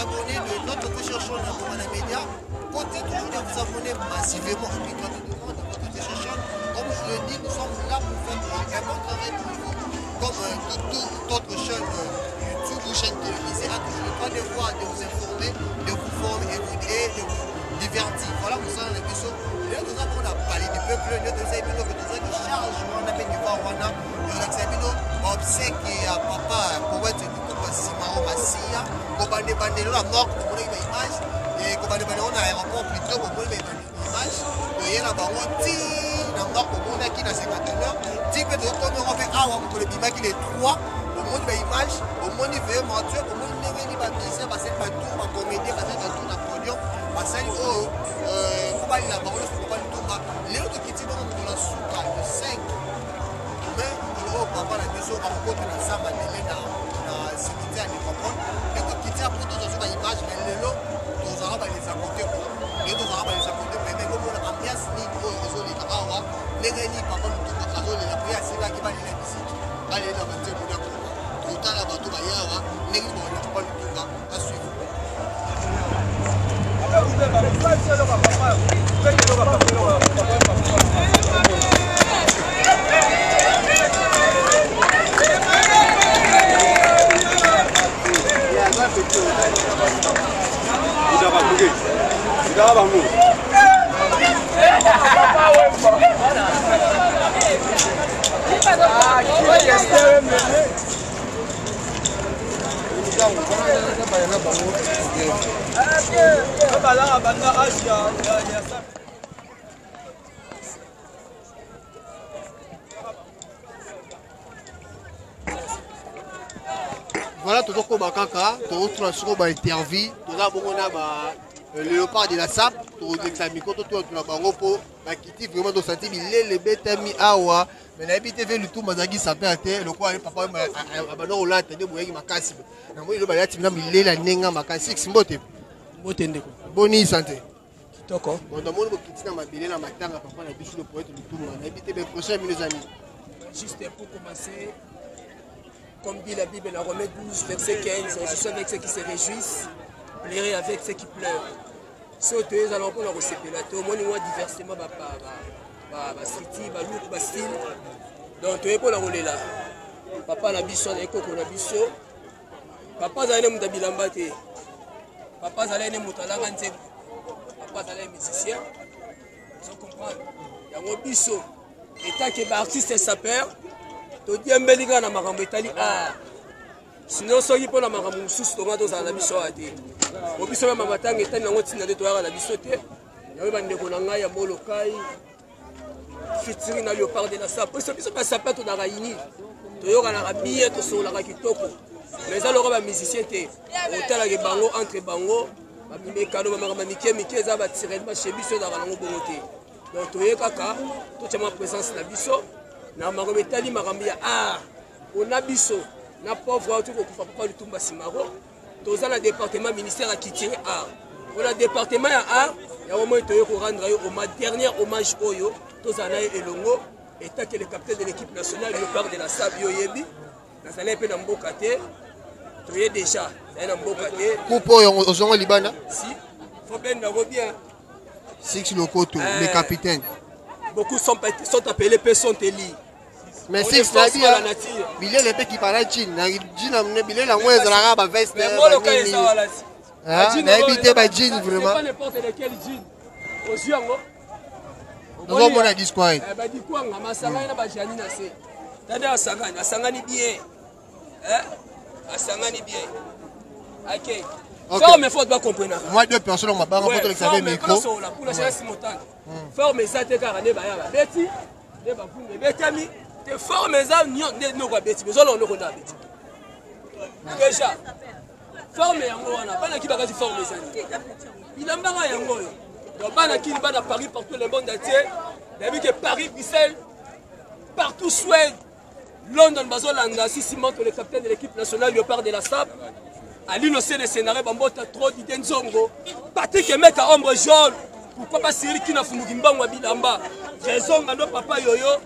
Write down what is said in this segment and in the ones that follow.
abonner de notre téléchargement dans les médias. Comptez toujours de vous abonner massivement. Et puis quand on demande à votre téléchargement, comme je le dis, nous sommes là pour faire un bon travail pour vous. Comme toute autre chaîne YouTube ou chaîne télévisée, a toujours le droit de voir, de vous informer, de vous former et de vous divertir. Voilà pour ça, les bisous. Là, nous avons parlé du peuple, nous avons de charge, on a fait du voir, on a obséquié à papa pour être du coup, Simao Massia, pour bander la mort, pour voler une image, et pour bander on a aéroport plutôt pour voler une image, et il y a un petit, la mort pour voler qui n'a 51 heures, dit que de l'autre, on fait pour le bima qui est 3, au monde de l'image, au monde de veut mentir, au monde de venir baptiser, parce que pas tout, ma comédie, parce que tout, la podium, parce que pour pas la parole, pour pas le tout, les autres qui tirent dans la soupe, de 5. Mais papa la maison à côté de ça va aller dans cimetière de comprendre et que quitter après tout dans une image mais les lots tous arabes les accoter les deux arabes les accoter mais comme on a ambiance ni pour les autres les kawa les gars papa nous tout notre zone la prière c'est là qui va aller ici allez dans le temple de tout à la bateau ba yawa les gars on a pas le tout à suivre voilà tout le monde kaka tout transfert ba interview tout ça bon on a le léopard de la SAP tout l'examen quand tout na bango po ba kiti vraiment do senti les betami awa mais na habité vers le tout mazagi sapé à terre le quoi papa abano la tende boyaki makasi na moi le ba yati na milela nenga makasi simbote mbote ndeko boni santé kitoko bon dans mon kiti na mabele na matanga papa na biso le poète le tout na habité ben prochain mes amis juste pour commencer. Comme dit la Bible, la Romains 12, verset 15, je suis avec ceux qui se réjouissent, plairer avec ceux qui pleurent. Si vous avez un peu de recépé, au moins diversement, style. Donc, tu es pour la rouler là. Papa n'a biso, il y a un biso. Papa n'a pas de bilambate. Papa n'a pas de moutalangante. Papa n'a pas de musicien. Vous comprenez? Il y a un biso. Et tant que l'artiste est sapeur, tu dis un bel gars dans ma rambe itali ah sinon soki pour la marambu sous tomato za la biso ate au biso ma matanga etani nango tina de toya la biso te yawe bande ko na ngai ya molokai fitiri na léopard de la SAP biso biso ba sapato na raini to yoka na rabie to sola ka kitoko mais alors ba musicien te otala ke bango entre bango ba mimekano ba marama mike za ba tirellement chez biso da bango bongote donc to yekaka to chama présence na biso na makambo etali makambo ya art on a biso na pauvre auto ko kufa papa lutumba simaro toza na département ministère à Kitiri art on a département ya art ya au moins toyo ko rendre au dernier hommage oyo toza na elongo état que le capitaine de l'équipe nationale le parc de la SAP yoyebi na sala pe na mboka te toye déjà na mboka te coupe yo ozongo libana si faut ben na bien Six Lokoto le capitaine beaucoup sont appelés personnes élites. mais Six la vie la nature bilé les qui parlent chine na jina mne bilé la mweza la ba veste mais moi le cas ça wala ah na habité ba jean vraiment pas n'importe lequel jean au yango on va discours ba di quoi ngama sanga na ba jani na se tada asangani bien asangani bien OK forme il faut doit comprendre moi deux personnes on m'a pas rencontré avec ça micro pour la jeunesse montante forme ça te carane ba ya ba beti de ba funde betami te forme ça no ko beti bezo lo ko na beti déjà forme yango wana bana ki bakazi forme ça bilamba nga yango yo donc bana ki bana Paris partout le monde entier depuis que Paris Bruxelles partout Suède London bazolanda si monte le capitaine de l'équipe nationale léopard de la SAP Ali no le scénario bambota trop d'idées nzongo Patrick meka ombre jaune pourquoi pas Cyril qui na fumuki mbango bilamba raison ngando papa yoyo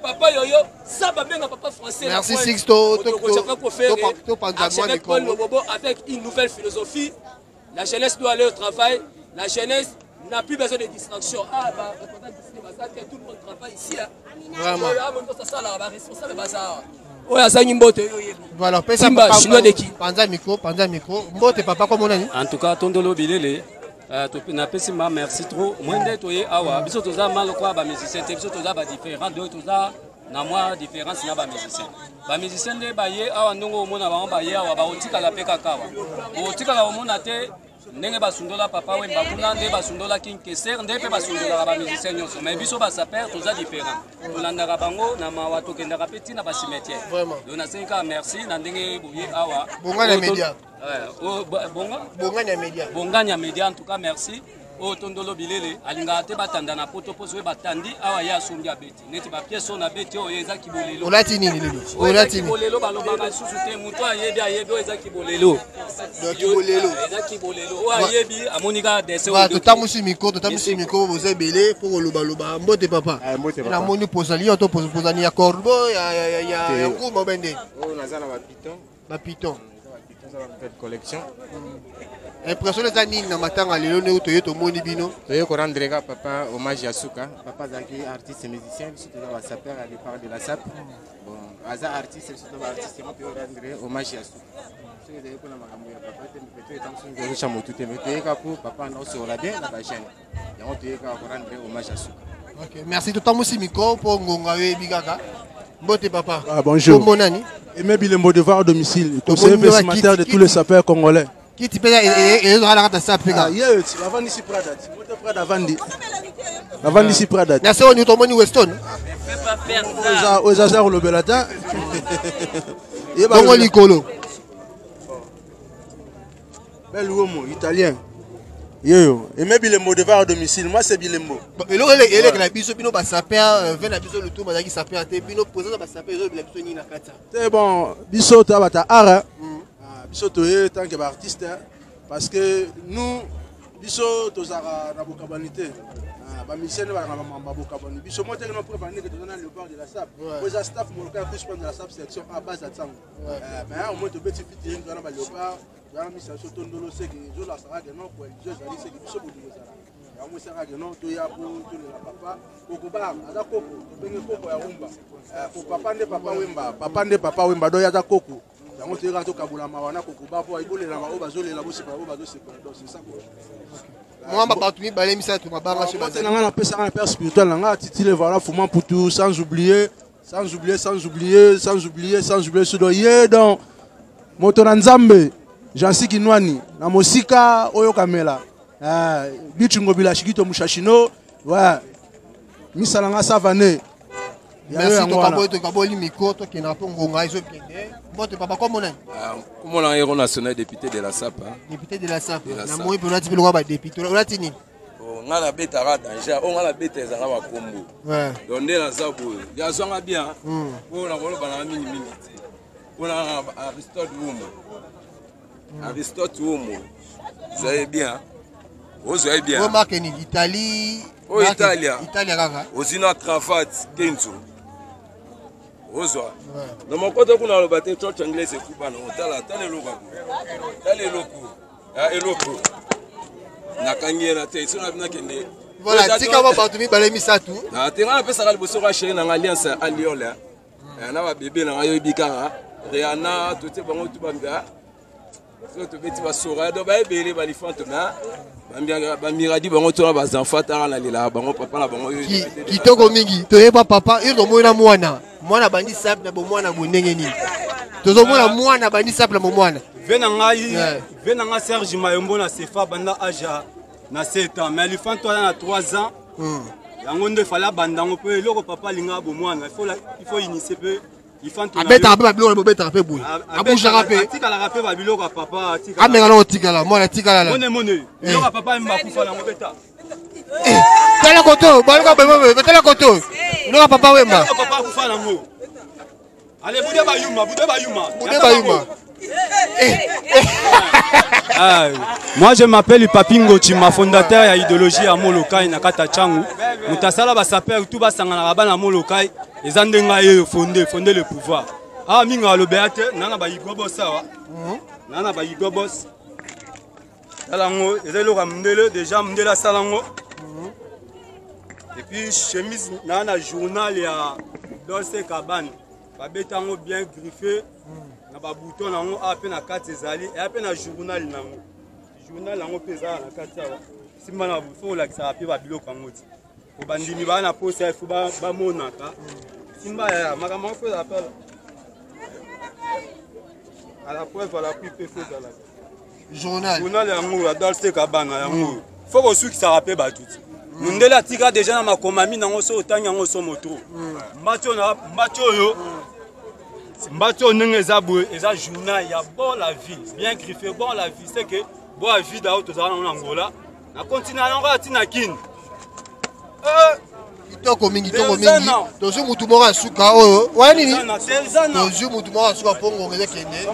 papa yoyo ça va bien papa français. Merci Sixto. Archevêque Paul Lobobo avec une nouvelle philosophie. La jeunesse doit aller au travail. La jeunesse n'a plus besoin de distraction. Ah bah tout le monde travaille ici. Vraiment. Voilà, chinois de qui? Panza micro. Mbote papa comme on a dit. En tout cas, Tondolo Bilele. Merci trop. Moi, awa. Biso toza mal quoi ba musicien, biso toza ba différent de toza na moi différence na ba musicien. Ba musicien de ba ye awa ndongo mona ba ba ye awa ba otika la peka kawa. Otika la mona te ndenge ba sundola papa we mbakuna nde ba sundola king keser nde pe ba sundola ba musicien nyonso. Mais biso ba saper toza différent. Tolanda bango na mawa tokenda ka petit na ba cimetière. Vraiment. Dona senka merci na ndenge boye awa. Bonga na média. Bonganya média en tout cas merci. O Tondolo Bilele alinga te batanda na poto pozo batandi awa ya songi abeti neti ba pièce on abeti o yeza kibolelo olati nini lelo olati kibolelo baloba ba susu te muto ayebi ayebi o yeza kibolelo yeza kibolelo o ayebi amonika dese o totamusi miko boze belé pour loba mbote papa na moni pozali to pozani ya corbeau ya kuma bende o nazala ba piton collection. Impression les années na matanga lelo ne to yeto moni bino. Toye ko rendre papa hommage à Souka. Papa zaki artiste et musicien, surtout dans la saper à départ de la SAP. Bon, aza artiste surtout artiste on peut rendre hommage à Souka. Ce que ko na makambo ya papa te peut-être tant que je chamo tout mais toye ka pour papa na sur la bien na ba chaîne. Ya on toye ka ko rendre hommage à Souka. OK, merci tout musi miko pour ngonga we bigaka. Mbote papa. Ah, bonjour. Monani. Aimé Bilembo devoir à domicile. Conseiller vestimentaire de tous les sapeurs congolais. Qui tu peux et dans la SAP ah yes, la vendre ici Prada. Moto Prada vandi. La vendre ici Prada. Na se on to moni Weston. Pas faire ça. Aux azar le belata. Bongo likolo. Bel uomo italien. Yo, Aimé Bilembo devoir à domicile. Moi c'est Bilembo. Et là il est que la biso bino ba sapeur, vient la biso le tout bazaki sapeur te bino poser ba sapeur zo bila biso ni na kata. C'est bon, biso ta bata ara. Biso toye tant que artiste parce que nous biso tozara na bokabanité ba musicien ba na bokabani biso moté que nous préparer que tozana le bord de la SAP aux staff moloka pour de la SAP section à base à Tsango mais au moins to beti fit dans ba léopard dans la mission Tondolo c'est que je la sera que non pour je zali c'est que biso bodu zara ya mo sera que non to ya pour to le papa kokoba ada koko to benge koko ya rumba pour papa nde papa wemba do ya da koko. On te rend au Kabula Mawana Kokuba pour évoluer la main au bazo les labos c'est pas au bazo c'est ça moi ma partout balé misa tout ma barra sur la on appelle ça un père spirituel là titile voilà fumant pour tout sans oublier ce doyer donc moto nzambe Jansi Kinwani na mosika oyo kamela bichungo bila shikito mushashino ouais misalanga savane. Merci to kaboli miko to kina po ngonga iso kende. Mbote papa comment on est? Comment on est héros national député de la SAP. Député de la SAP. Na moi pour nati bilo ba député. On a tini. On a la bête à danger, on a la bête à la Kombo. Ouais. Donc de la SAP. Ya zonga bien. On a volo bana mini. On a Aristote Womo. Aristote Womo. Vous allez bien. Vous allez bien. Remarquez ni Italie. Oh Italia. Italia kaka. Osina cravate Kenzo. Ozwa. Na mokoto kuna lobate church anglais c'est kuba na otala tale loko. Tale loko. Ah eloko. Na kanyera te sona bina kende. Voilà, tika ba batumi balé misatu. Na tenga na pesa ka liboso ka chéri na alliance Aliola. Na ba bébé na yo bikanga. Rihanna tote bango tubanga. So to beti ba sora do ba ebele ba lifante na. Ba miradi bango to ba enfants ta na lela bango papa na bango kitoko mingi to yeba papa iro mona mwana bandi sap na bo mwana bondenge ni tozo mona mwana bandi sap na bo mwana venanga Serge Mayombo na Sefa banda aja na 7 ans mais l'enfant toi na 3 ans yango ndo fala bandango pe loko papa linga bo mwana il faut initier peu abeta ape babilo bo beta ape boy abouja ape tika la ape babilo ka papa tika ameka na tika la mwana tika la mone loko papa mba kufa na ngobeta tala koto balika bebe tala koto loko papa wemba papa kufa na ngo allez bude bayuma moi je m'appelle Papingo Chima, fondateur et idéologie à Molokai na kata changu mutasala ba saper tout ba sangana bana Molokai eza ndenga ye fonder le pouvoir. Ah minga lo beate nana ba yigobo sawa. Nana ba yigobo. Salango ezelo kamndele déjà mndela salango. Et puis chemise nana journal ya Dolce Cabane. Ba betango bien griffé. Na ba bouton nango ape na kati ezali et ape na journal nango. Journal nango pesa na kati awa. Simba na faut la ça ape ba biloko ngoti. Ko bandimi ba na posa il faut ba monaka. Simba ya makambo faut appel. À la preuve à la plus peu faut là. Journal yango ya Dolce Cabane yango. Faut que ceux qui ça rappelle ba tout. Mundela tika déjà na makomami nango so otanga yango so moto. Mbacho yo. Mbacho ndenge za boye eza journal ya bon la vie, bien griffé bon la vie, c'est que bon la vie da to za na Angola. Na continent yango atina kin. Kitoko mingi. Tozu mutu moko asuka oyo. Wani ni? Tozu mutu moko asuka pongo ngeze kende.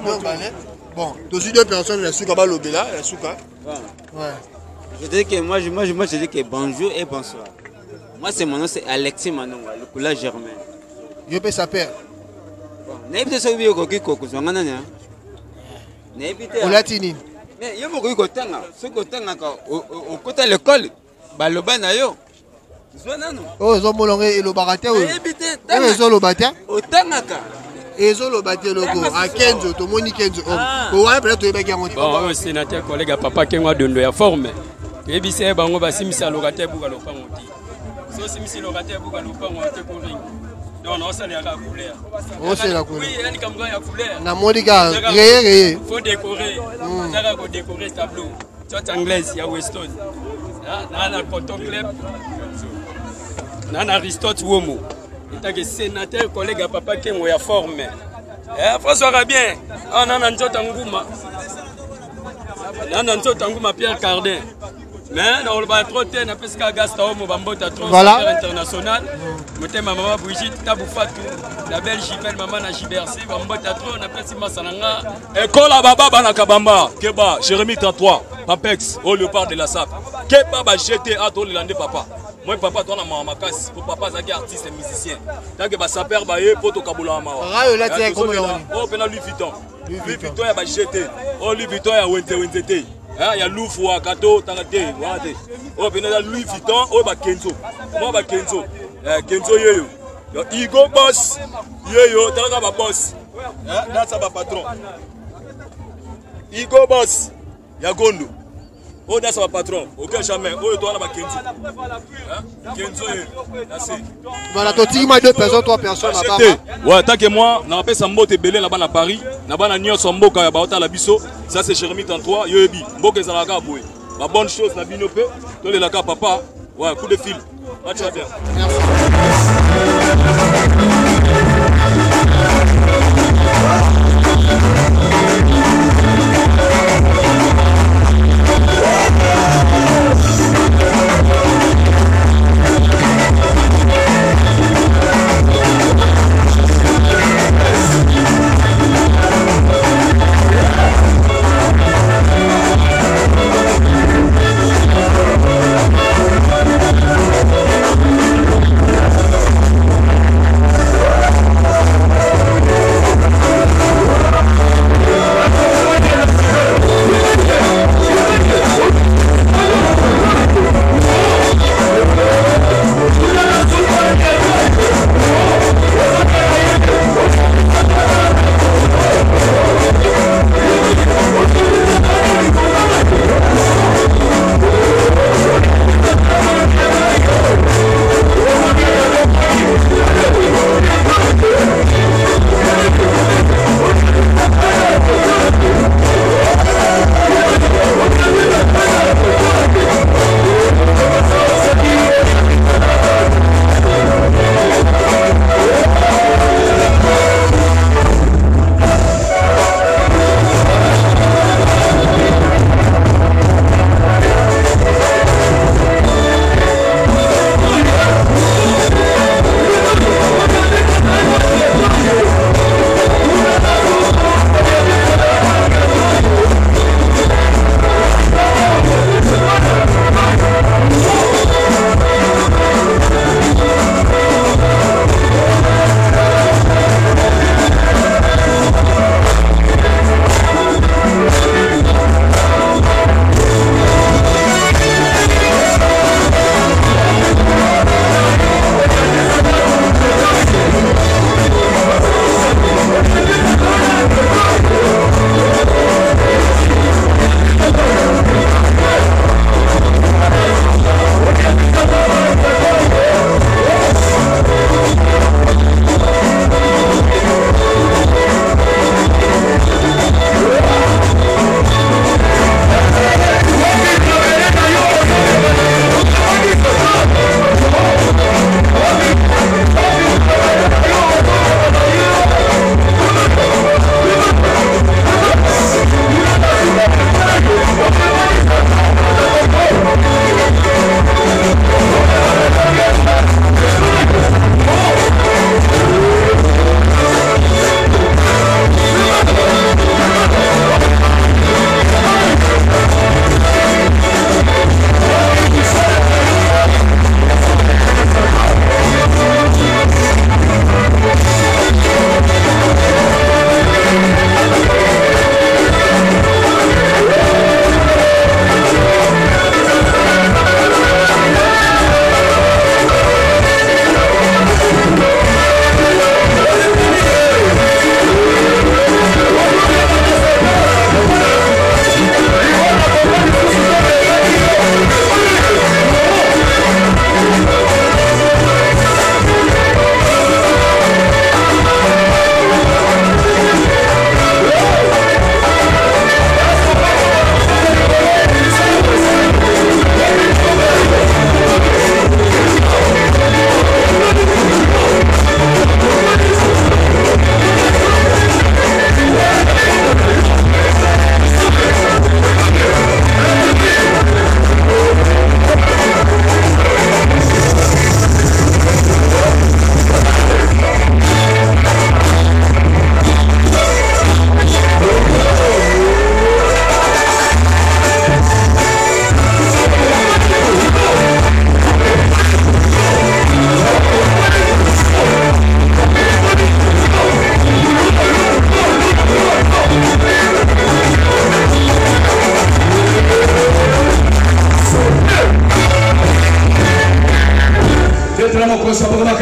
Bon, tozu deux personnes la suka ba lobela, la suka. Ouais. Je dis que moi je dis que bonjour et bonsoir. Moi c'est mon nom c'est Alexis Manonga, le couleur Germain. Je peux s'appeler. N'habite ça bien koki kokuzanga nanya. N'habite. Olatini. Mais yo moko kotanga, ce kotanga ka au côté l'école, ba loba na yo. Zwana no. Oh zo molonge elobakate o. N'habite. Ezo lobate. Otanga ka. Ezo lobate loko a Kenzo to moni Kenzo. Oh ouais peut-être to ebaki yango. Bon, sénateur collègue papa Kenwa Dondo ya forme. Ebise bango basimisa lokate buka lopango ti. So simisi lokate buka lopango te ko ring. Non non ça les a couleur. Oh c'est la couleur. Oui, yani kamga ya couleur. Na modika reye. Faut décorer. Ça va décorer tableau. Shot anglaise ya Weston. Na Cotton Club. Na Aristote Womo. Il que sénateur collègue à papa Kenwa ya forme. François Rabien. Ah nana nzota nguma. Nana nzota nguma Pierre Cardin. Mais dans le trop na pesca gasta homo bambota trop international. Motema maman Brigitte Taboufatu, la belle Gibel maman na Gibercy bambota trop na pesi masananga. École à baba bana kabamba, Keba, Jérémy 33, Papex, au léopard de la SAP. Keba ba jeté à toi le papa. Moi papa toi na mama kasi, pour papa zaki artiste et musicien. Tant que ba saper ba ye poto kabula ma. Rayo la tie comme on. Oh pena Louis Vuitton. Louis Vuitton ya ba jeté. Oh Louis Vuitton ya wente. Il y a Loufou, Kato, Tangate, Wade. Oh, il y a Louis Vuitton, oh, Kenzo. Moi, Kenzo. Kenzo, yo. Igo boss. Yo, Tanga ba boss. That's a patron. Igo boss. Yagondo. Oh, that's a patron. Ok, jamais. Oh, toi, là, Kenzo. Kenzo, voilà, tu as deux personnes, trois personnes là-bas. Ouais, tant que moi, on appelle ça Mbote Belé là-bas à Paris. Là-bas, on a Mboka à Baota la Bisso. Ça, c'est Jérémy 33. Yobi. Mboka Zalaga Boué. La bonne chose, la binope. Toi, les laka papa. Ouais, coup de fil. Match à bien.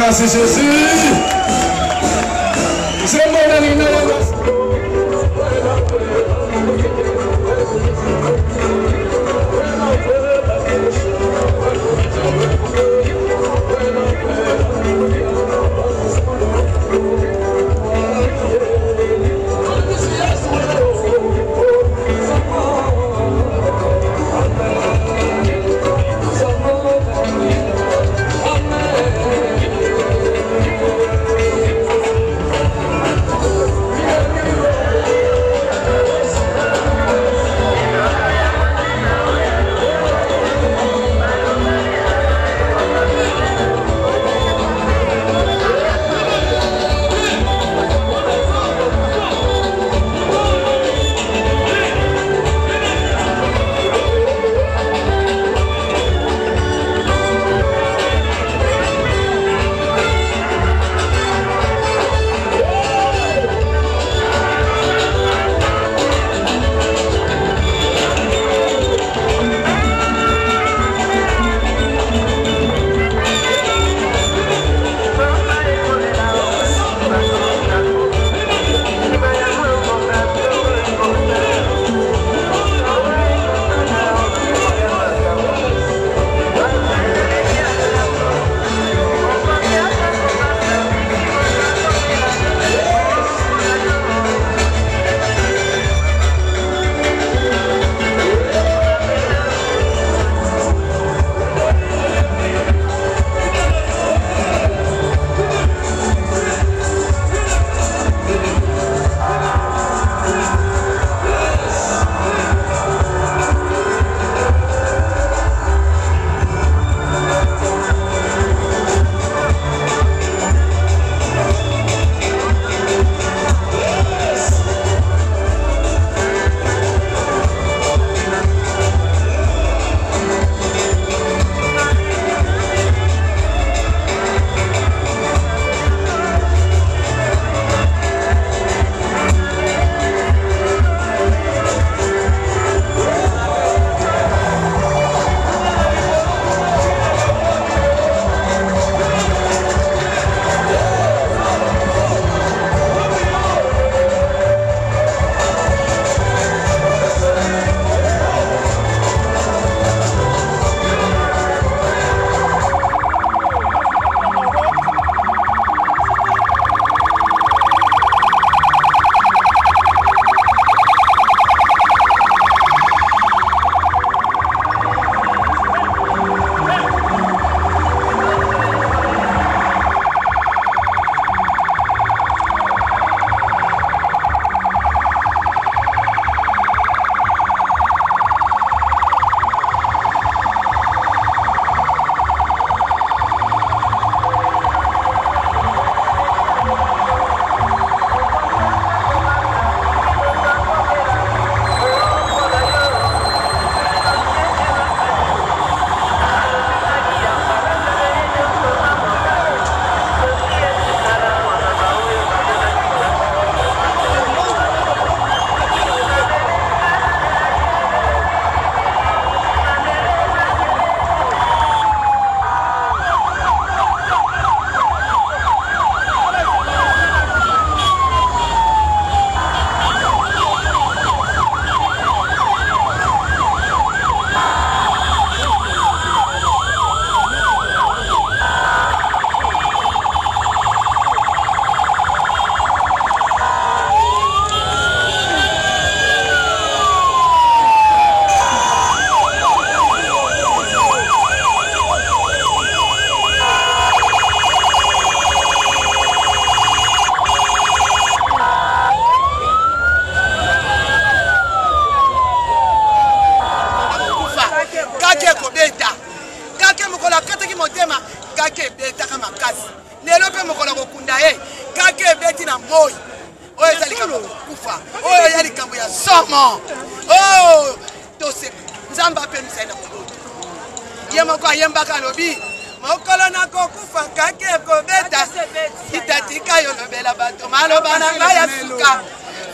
Merci Jésus. C'est mon ami.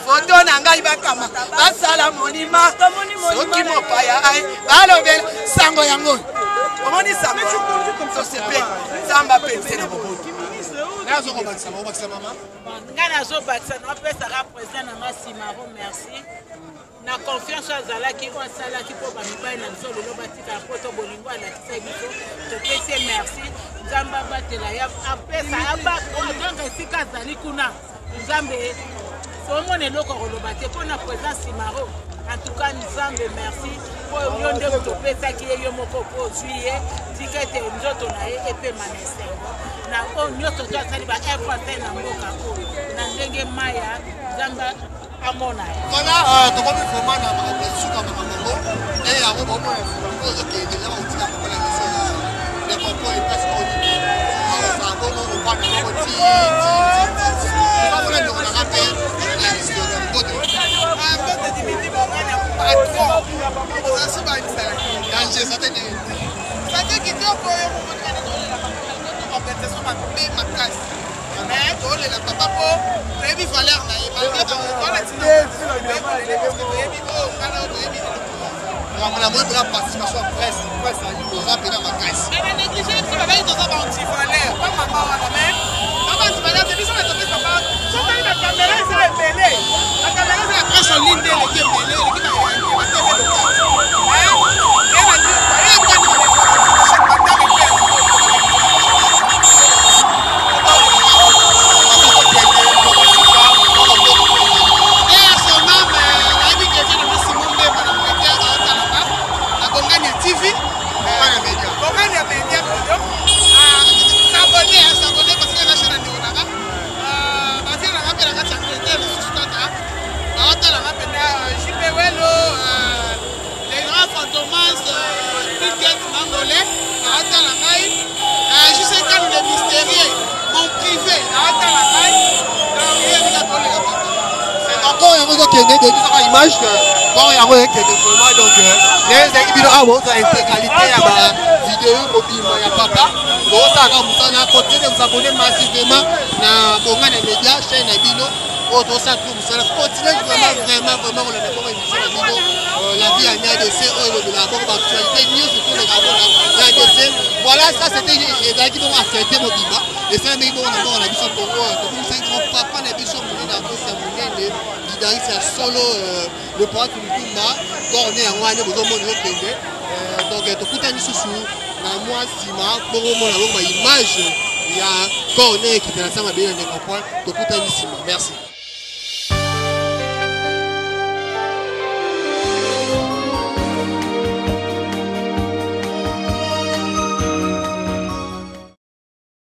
Foto na ngai bakama basala monima soki mopaya ai balobela sango yango omoni sango so sepe samba pense na boboto Ngana zo bakisa na pesa ka président na Masimaro merci. Na confiance azalaki o asalaki po ba mibali na biso lelo batika poto bolingo alakisa biso to pese merci. Nzamba batela ya apesa aba donc esika azali kuna. Nzambe somone loko koloba te pona président Simaro. En tout cas, Nzambe merci pour yonde utopesa ki yo moko po juillet tikete nzoto na ye epe manese na o nyoto to asali ba effort na mboka ko na ndenge maya Nzamba amona voilà to komi vraiment na ba suka ba mambo et ya bo mo ko ke de la utika ba la mission le compo est presque au niveau ça bon on va na ko ti ça va le on a rappelé la histoire de Bodo Dimiti Bongana patron ça c'est pas une danger ça t'est qui te pour compétition ma casse mais on est là papa pour baby valeur na on a dit on a moins de la participation presse aux appels dans ma caisse mais négligé qui va aller dans un anti valeur pas maman la même maman tu vas dire c'est ça que ça va ça la caméra c'est embellé la caméra c'est la presse en ligne de l'équipe embellé l'équipe image bon il y a rien qui est vraiment donc les équipes à votre intégralité à ma vidéo mobile il y a papa donc ça va vous en côté de vous abonner massivement na Bongana Media chaîne Bino auto ça tout vous continuez vraiment on le met comme émission Bino la vie à NADC de la bonne actualité news surtout les gars NADC voilà ça c'était les gars qui vont affecter mobile et ça mais bon on a vu ça pour comme ça grand papa na biso na ko ça c'est solo le point que nous donc on est en mois de donc tout un sous na moi sima pour moi la image il y a corner qui est ensemble bien de comprendre tout un merci